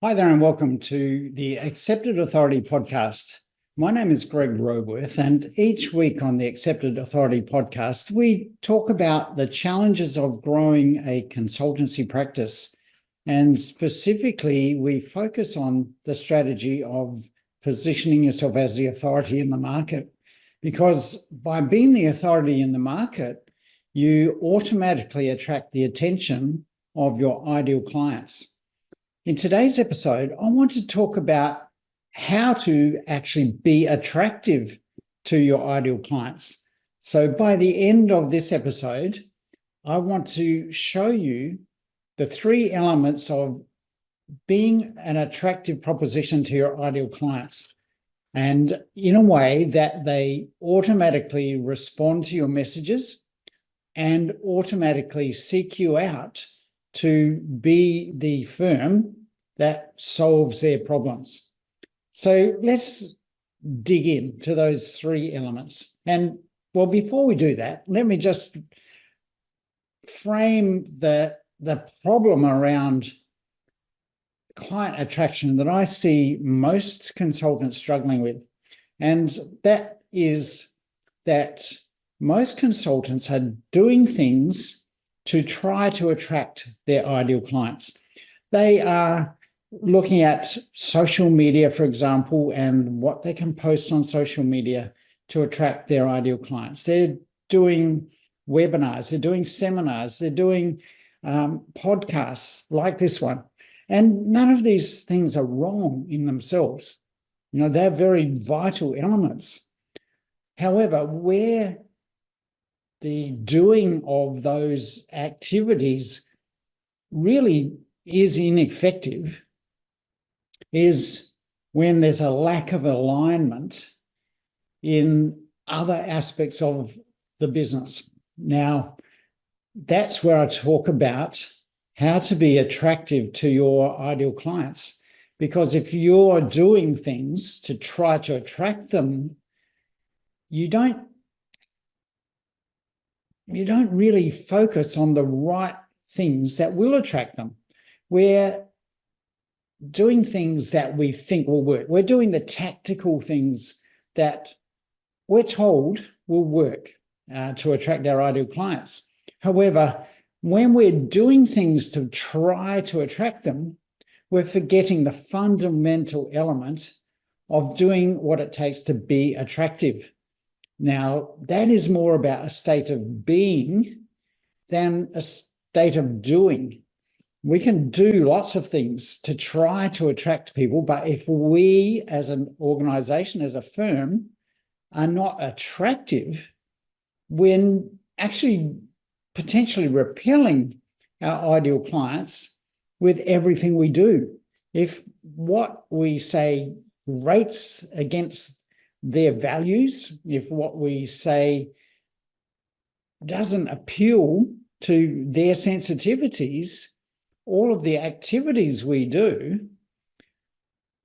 Hi there, and welcome to the Accepted Authority podcast. My name is Greg Roworth, and each week on the Accepted Authority podcast, we talk about the challenges of growing a consultancy practice. And specifically, we focus on the strategy of positioning yourself as the authority in the market. Because by being the authority in the market, you automatically attract the attention of your ideal clients. In today's episode, I want to talk about how to actually be attractive to your ideal clients. So by the end of this episode, I want to show you the three elements of being an attractive proposition to your ideal clients, and in a way that they automatically respond to your messages and automatically seek you out to be the firm that solves their problems. So let's dig into those three elements. And well, before we do that, let me just frame the problem around client attraction that I see most consultants struggling with. And that is that most consultants are doing things to try to attract their ideal clients. They are looking at social media, for example, and what they can post on social media to attract their ideal clients. They're doing webinars, they're doing seminars, they're doing podcasts like this one. And none of these things are wrong in themselves. You know, they're very vital elements. However, where the doing of those activities really is ineffective is when there's a lack of alignment in other aspects of the business. Now, that's where I talk about how to be attractive to your ideal clients. Because if you're doing things to try to attract them, you don't really focus on the right things that will attract them. We're doing things that we think will work. We're doing the tactical things that we're told will work to attract our ideal clients. However, when we're doing things to try to attract them, we're forgetting the fundamental element of doing what it takes to be attractive. Now, that is more about a state of being than a state of doing. We can do lots of things to try to attract people, but if we as an organization, as a firm, are not attractive, we're actually potentially repelling our ideal clients with everything we do. If what we say rates against their values, if what we say doesn't appeal to their sensitivities, all of the activities we do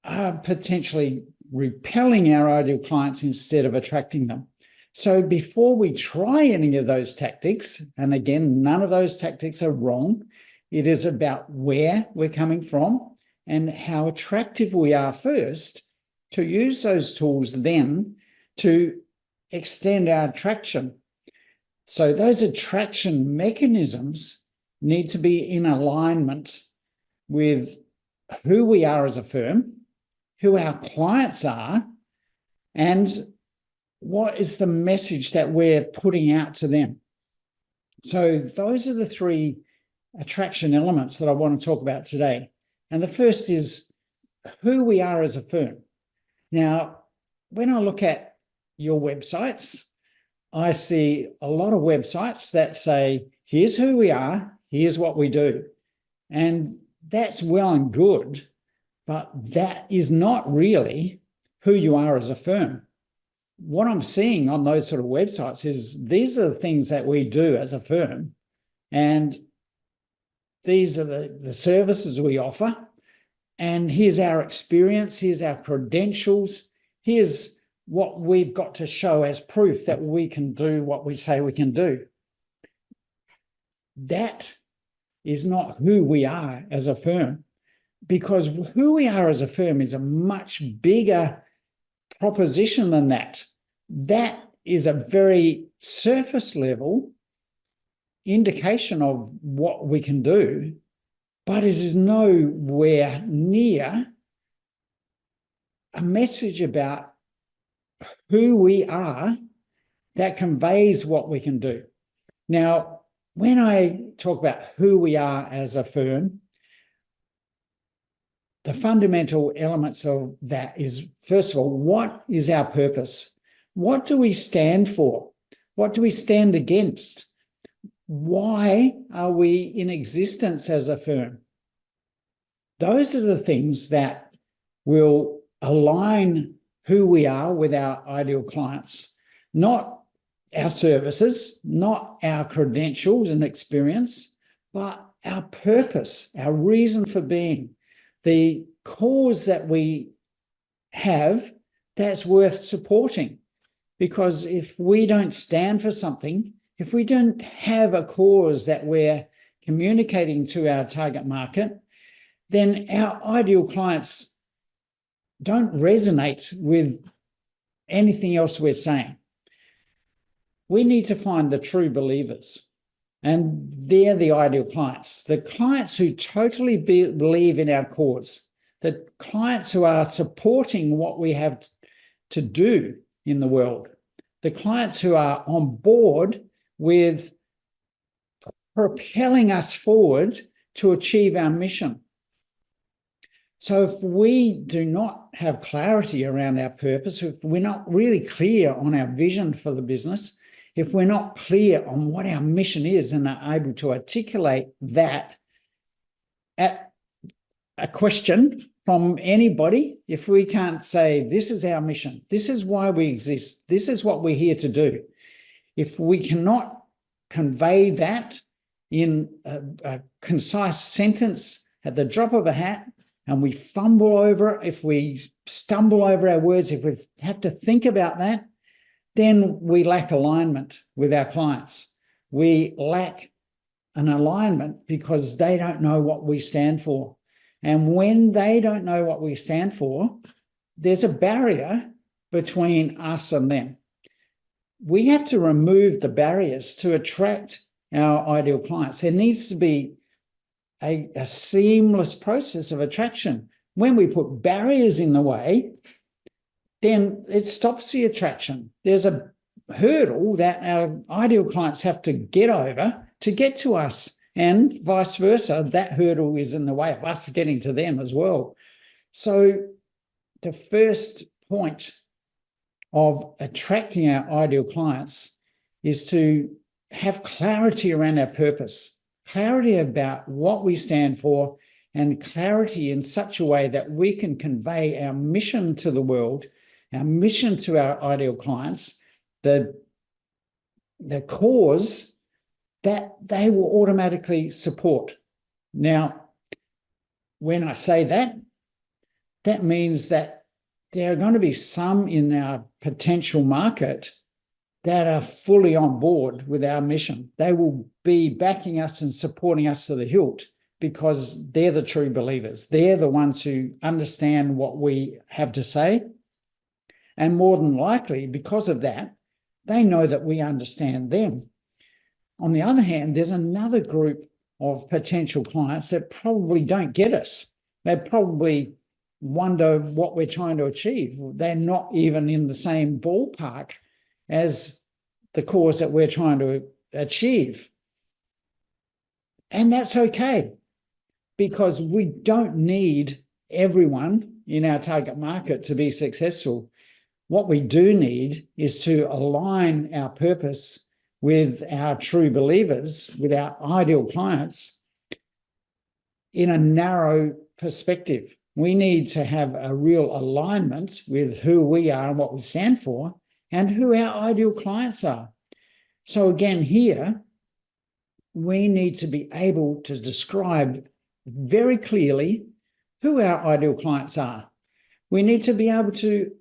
are potentially repelling our ideal clients instead of attracting them. So before we try any of those tactics, and again, none of those tactics are wrong, it is about where we're coming from and how attractive we are first, to use those tools then to extend our attraction. So those attraction mechanisms need to be in alignment with who we are as a firm, who our clients are, and what is the message that we're putting out to them. So those are the three attraction elements that I want to talk about today. And the first is who we are as a firm. Now, when I look at your websites, I see a lot of websites that say, here's who we are, here's what we do. And that's well and good, but that is not really who you are as a firm. What I'm seeing on those sort of websites is these are the things that we do as a firm, and these are the services we offer, and here's our experience, here's our credentials, here's what we've got to show as proof that we can do what we say we can do. That is not who we are as a firm. because who we are as a firm is a much bigger proposition than that. That is a very surface level indication of what we can do, but it is nowhere near a message about who we are that conveys what we can do. Now, when I talk about who we are as a firm, the fundamental elements of that is, first of all, what is our purpose? What do we stand for? What do we stand against? Why are we in existence as a firm? Those are the things that will align who we are with our ideal clients, not our services, not our credentials and experience, but our purpose, our reason for being, the cause that we have that's worth supporting. Because if we don't stand for something, if we don't have a cause that we're communicating to our target market, then our ideal clients don't resonate with anything else we're saying. We need to find the true believers, and they're the ideal clients, the clients who totally believe in our cause, the clients who are supporting what we have to do in the world, the clients who are on board with propelling us forward to achieve our mission. So if we do not have clarity around our purpose, if we're not really clear on our vision for the business, if we're not clear on what our mission is and are able to articulate that at a question from anybody, if we can't say, this is our mission, this is why we exist, this is what we're here to do, if we cannot convey that in a concise sentence at the drop of a hat, and we fumble over it, if we stumble over our words, if we have to think about that, then we lack alignment with our clients. We lack an alignment because they don't know what we stand for. And when they don't know what we stand for, there's a barrier between us and them. We have to remove the barriers to attract our ideal clients. There needs to be a seamless process of attraction. When we put barriers in the way, then it stops the attraction. There's a hurdle that our ideal clients have to get over to get to us, and vice versa. That hurdle is in the way of us getting to them as well. So the first point of attracting our ideal clients is to have clarity around our purpose, clarity about what we stand for, and clarity in such a way that we can convey our mission to the world, our mission to our ideal clients, the cause that they will automatically support. Now, when I say that, that means that there are going to be some in our potential market that are fully on board with our mission. They will be backing us and supporting us to the hilt because they're the true believers. They're the ones who understand what we have to say. And more than likely, because of that, they know that we understand them. On the other hand, there's another group of potential clients that probably don't get us. They probably wonder what we're trying to achieve. They're not even in the same ballpark as the cause that we're trying to achieve. And that's okay, because we don't need everyone in our target market to be successful. What we do need is to align our purpose with our true believers, with our ideal clients, in a narrow perspective. We need to have a real alignment with who we are and what we stand for and who our ideal clients are. So again, here, we need to be able to describe very clearly who our ideal clients are. We need to be able to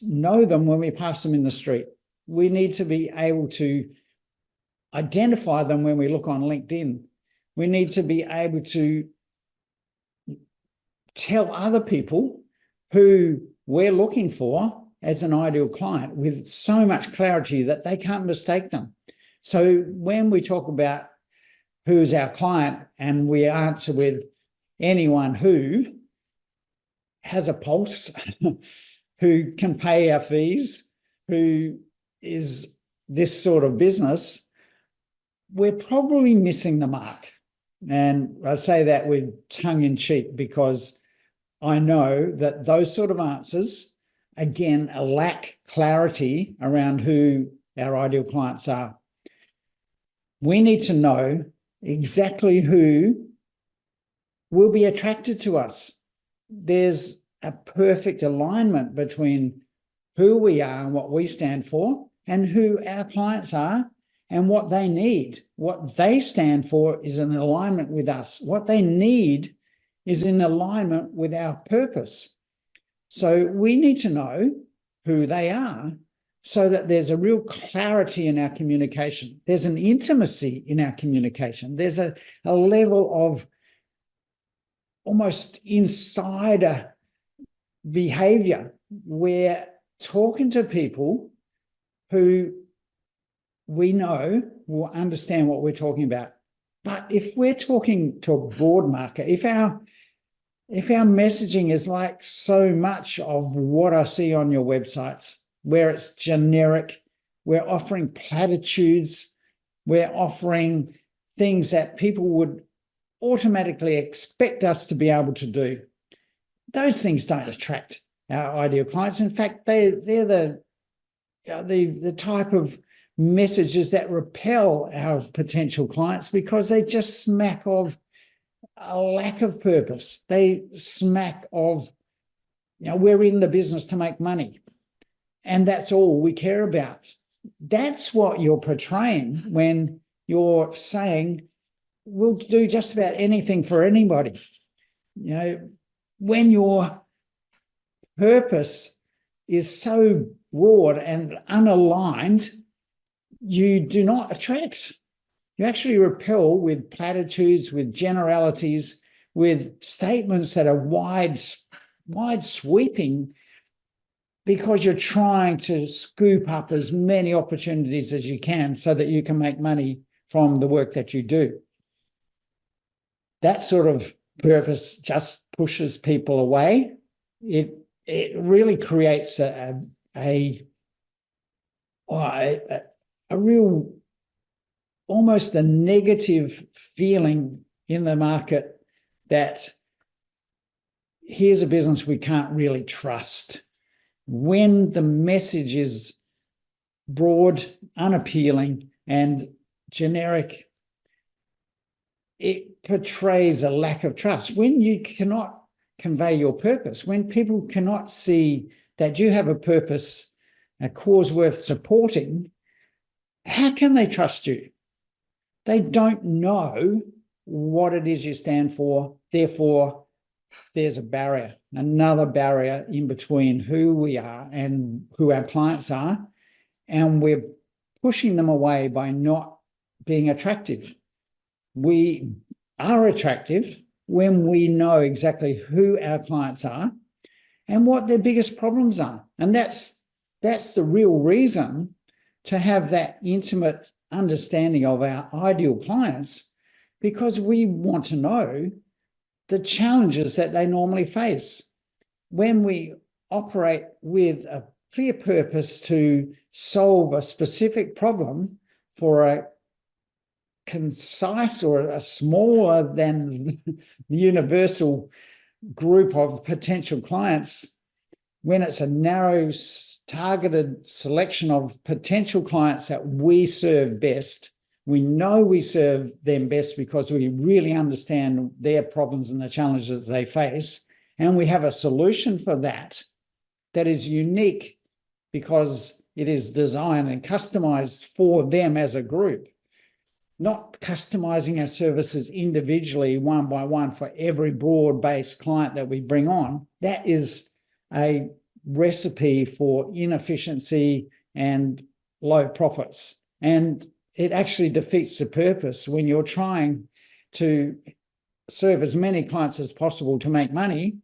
know them when we pass them in the street. We need to be able to identify them when we look on LinkedIn. We need to be able to tell other people who we're looking for as an ideal client with so much clarity that they can't mistake them. So when we talk about who's our client and we answer with anyone who has a pulse, who can pay our fees, who is this sort of business, we're probably missing the mark. And I say that with tongue in cheek because I know that those sort of answers, again, lack clarity around who our ideal clients are. We need to know exactly who will be attracted to us. There's a perfect alignment between who we are and what we stand for and who our clients are and what they need. What they stand for is in alignment with us. What they need is in alignment with our purpose. So we need to know who they are so that there's a real clarity in our communication. There's an intimacy in our communication. There's a level of almost insider behavior. We're talking to people who we know will understand what we're talking about. But if we're talking to a broad market, if our messaging is like so much of what I see on your websites, where it's generic, we're offering platitudes, we're offering things that people would automatically expect us to be able to do, those things don't attract our ideal clients. In fact, they're the type of messages that repel our potential clients because they just smack of a lack of purpose. They smack of, we're in the business to make money, and that's all we care about. That's what you're portraying when you're saying we'll do just about anything for anybody. When your purpose is so broad and unaligned, you do not attract. You actually repel with platitudes, with generalities, with statements that are wide sweeping because you're trying to scoop up as many opportunities as you can so that you can make money from the work that you do. That sort of purpose just pushes people away. It really creates a real, almost a negative feeling in the market that here's a business we can't really trust. When the message is broad, unappealing, and generic, it portrays a lack of trust. When you cannot convey your purpose, when people cannot see that you have a purpose, a cause worth supporting, how can they trust you? They don't know what it is you stand for. Therefore, there's a barrier, another barrier in between who we are and who our clients are, and we're pushing them away by not being attractive. We are attractive when we know exactly who our clients are and what their biggest problems are. And that's the real reason to have that intimate understanding of our ideal clients, because we want to know the challenges that they normally face. When we operate with a clear purpose to solve a specific problem for a concise or a smaller than the universal group of potential clients, when it's a narrow, targeted selection of potential clients that we serve best, we know we serve them best because we really understand their problems and the challenges they face, and we have a solution for that that is unique because it is designed and customized for them as a group. Not customizing our services individually, one by one, for every broad-based client that we bring on. That is a recipe for inefficiency and low profits. And it actually defeats the purpose when you're trying to serve as many clients as possible to make money.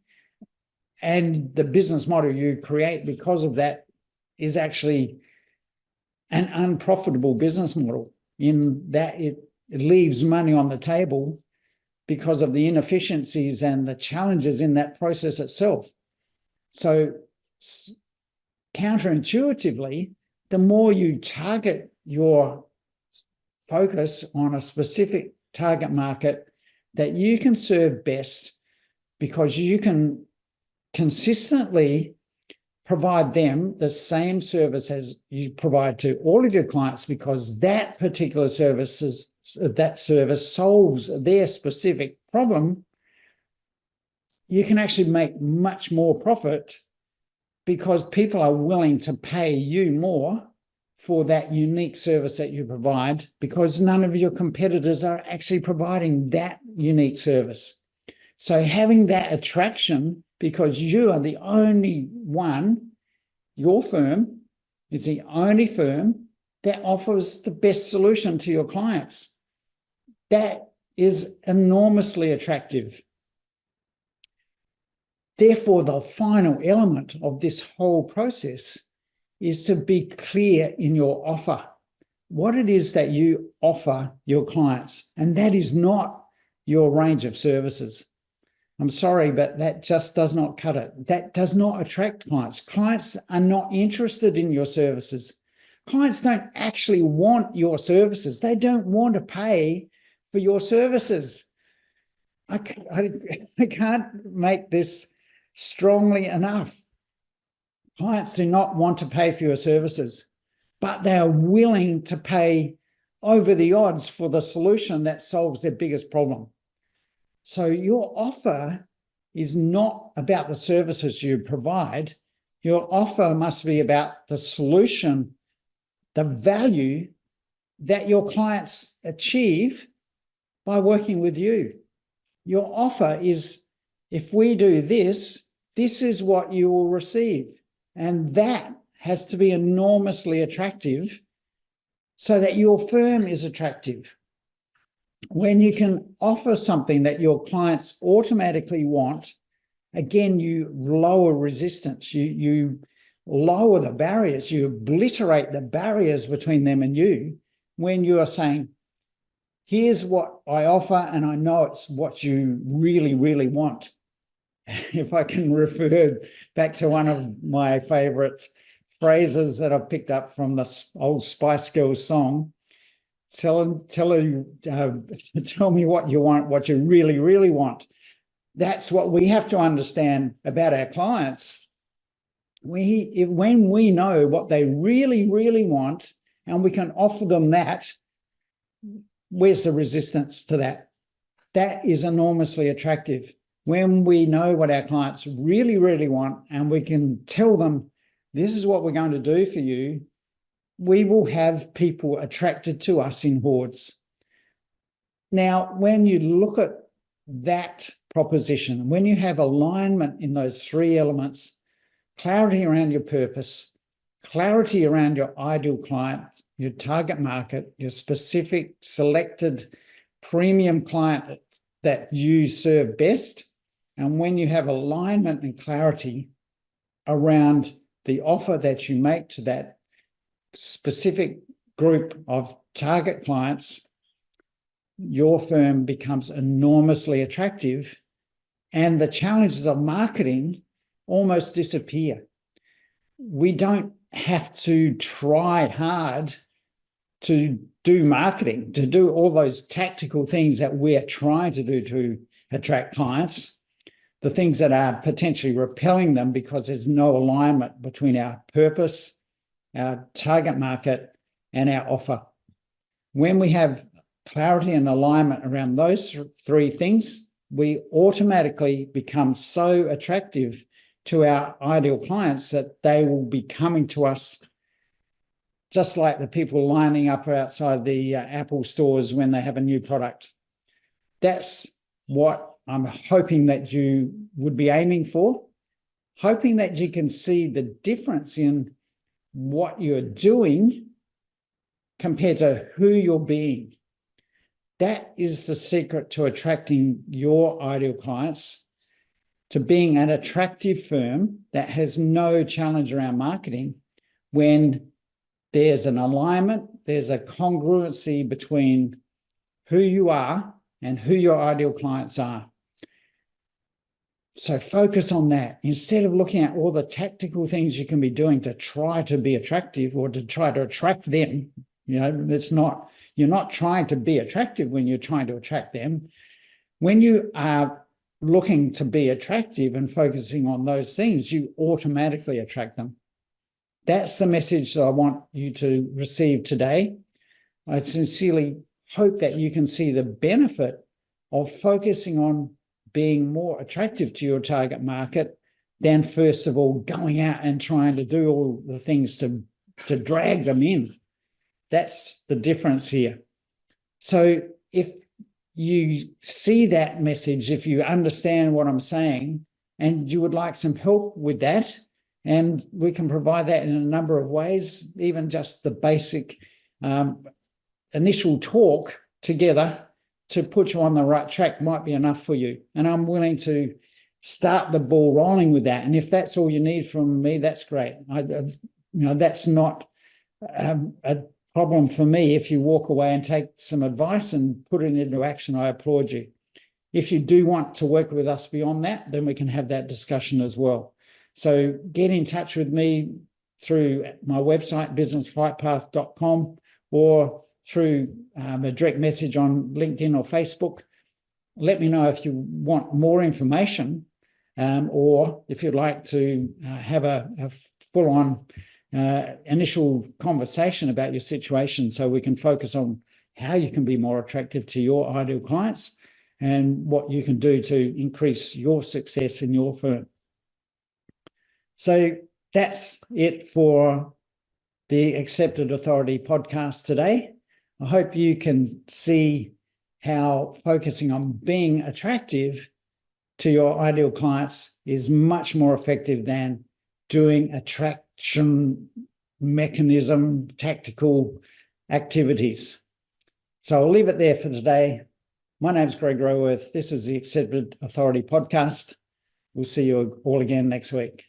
And the business model you create because of that is actually an unprofitable business model, in that it leaves money on the table because of the inefficiencies and the challenges in that process itself. So counterintuitively, the more you target your focus on a specific target market that you can serve best, because you can consistently provide them the same service as you provide to all of your clients, because that particular service solves their specific problem, you can actually make much more profit, because people are willing to pay you more for that unique service that you provide, because none of your competitors are actually providing that unique service. So having that attraction, because you are the only one, your firm is the only firm that offers the best solution to your clients, that is enormously attractive. Therefore, the final element of this whole process is to be clear in your offer, what it is that you offer your clients. And that is not your range of services. I'm sorry, but that just does not cut it. That does not attract clients. Clients are not interested in your services. Clients don't actually want your services. They don't want to pay for your services. I can't make this strongly enough. Clients do not want to pay for your services, but they are willing to pay over the odds for the solution that solves their biggest problem. So your offer is not about the services you provide. Your offer must be about the solution, the value that your clients achieve by working with you. Your offer is, if we do this, this is what you will receive. And that has to be enormously attractive so that your firm is attractive. When you can offer something that your clients automatically want, again, you lower resistance, you lower the barriers, you obliterate the barriers between them and you, when you are saying, here's what I offer, and I know it's what you really, really want. If I can refer back to one of my favorite phrases that I've picked up from the old Spice Girls song, tell me what you want, what you really, really want. That's what we have to understand about our clients. When we know what they really, really want, and we can offer them that, where's the resistance to that? That is enormously attractive. When we know what our clients really, really want, and we can tell them, this is what we're going to do for you, we will have people attracted to us in hordes. Now, when you look at that proposition, when you have alignment in those three elements, clarity around your purpose, clarity around your ideal client, your target market, your specific selected premium client that you serve best, and when you have alignment and clarity around the offer that you make to that specific group of target clients, your firm becomes enormously attractive, and the challenges of marketing almost disappear. We don't have to try hard to do marketing, to do all those tactical things that we're trying to do to attract clients, the things that are potentially repelling them because there's no alignment between our purpose, our target market, and our offer. When we have clarity and alignment around those three things, we automatically become so attractive to our ideal clients that they will be coming to us just like the people lining up outside the Apple stores when they have a new product. That's what I'm hoping that you would be aiming for, hoping that you can see the difference in what you're doing compared to who you're being. That is the secret to attracting your ideal clients, to being an attractive firm that has no challenge around marketing. When there's an alignment, there's a congruency between who you are and who your ideal clients are. So focus on that. Instead of looking at all the tactical things you can be doing to try to be attractive or to try to attract them, you're not trying to be attractive when you're trying to attract them. When you are looking to be attractive and focusing on those things, you automatically attract them. That's the message that I want you to receive today. I sincerely hope that you can see the benefit of focusing on being more attractive to your target market than, first of all, going out and trying to do all the things to drag them in. That's the difference here. So if you see that message, if you understand what I'm saying, and you would like some help with that, and we can provide that in a number of ways, even just the basic initial talk together to put you on the right track might be enough for you. And I'm willing to start the ball rolling with that. And if that's all you need from me, that's great. That's not a problem for me. If you walk away and take some advice and put it into action, I applaud you. If you do want to work with us beyond that, then we can have that discussion as well. So get in touch with me through my website, businessflightpath.com, or through a direct message on LinkedIn or Facebook. Let me know if you want more information, or if you'd like to have a full-on initial conversation about your situation, so we can focus on how you can be more attractive to your ideal clients and what you can do to increase your success in your firm. So that's it for the Accepted Authority podcast today. I hope you can see how focusing on being attractive to your ideal clients is much more effective than doing attraction mechanism, tactical activities. So I'll leave it there for today. My name's Greg Roworth. This is the Accepted Authority podcast. We'll see you all again next week.